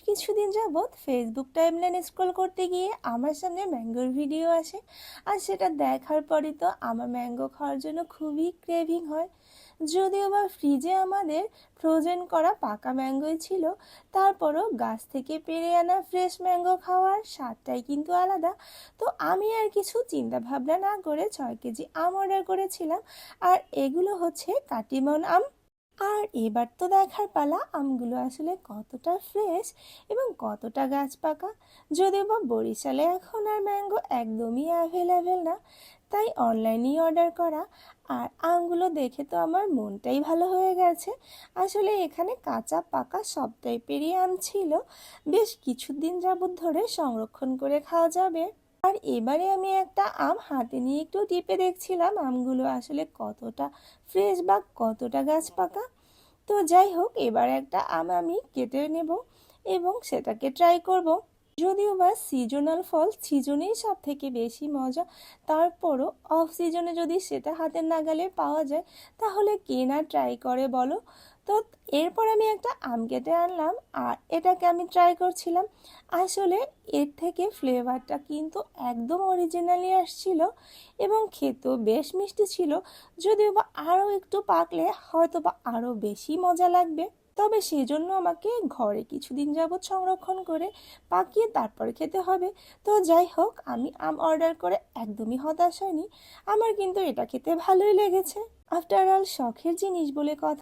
কিছুদিন যাবৎ Facebook timeline scroll করতে গিয়ে আমার সামনে ম্যাঙ্গোর ভিডিও আসে। আর সেটা দেখার পরই তো আমার ম্যাঙ্গো খাওয়ার জন্য খুবই ক্রেভিং হয়। যদিও বা ফ্রিজে আমাদের ফ্রোজেন করা পাকা ম্যাঙ্গোই ছিল, তারপরও গাছ থেকে পেড়ে আনা ফ্রেশ ম্যাঙ্গো খাওয়ার স্বাদটাই কিন্তু আলাদা। তো আমি আর কিছু চিন্তা ভাবনা না করে 6 কেজি আম অর্ডার করেছিলাম। আর এগুলো হচ্ছে কাটিমন আম। আর এবার তো দেখার পালা আমগুলো আসলে কতটা ফ্রেশ এবং কতটা গাছ পাকা। যদিও বা বরিশালে এখন আর ম্যাঙ্গো একদমই অ্যাভেলেবেল না, তাই অনলাইনেই অর্ডার করা। আর আমগুলো দেখে তো আমার মনটাই ভালো হয়ে গেছে। আসলে এখানে কাঁচা পাকা সব টাইপেরই আম ছিল, বেশ কিছুদিন যাবত ধরে সংরক্ষণ করে খাওয়া যাবে। আর এবারে আমি একটা আম হাতে নিয়ে একটু টিপে দেখছিলাম আমগুলো আসলে কতটা ফ্রেশ বা কতটা গাছ পাকা। তো যাই হোক, এবার একটা আম আমি কেটে নেব এবং সেটাকে ট্রাই করব। যদিও বা সিজনাল ফল সিজনেই সব থেকে বেশি মজা, তারপরও অফ সিজনে যদি সেটা হাতের নাগালে পাওয়া যায় তাহলে কে না ট্রাই করে বলো। তো এরপর আমি একটা আম কেটে আনলাম আর এটাকে আমি ট্রাই করছিলাম। আসলে এর থেকে ফ্লেভারটা কিন্তু একদম অরিজিনালি আসছিল এবং খেতেও বেশ মিষ্টি ছিল। যদিও বা আরও একটু পাকলে হয়তো বা আরও বেশি মজা লাগবে, তবে সেজন্য আমাকে ঘরে কিছুদিন যাবৎ সংরক্ষণ করে পাকিয়ে তারপরে খেতে হবে। তো যাই হোক, আমি আম অর্ডার করে একদমই হতাশ হয়নি। আমার কিন্তু এটা খেতে ভালোই লেগেছে। আফটার অল শখের জিনিস বলে কথা।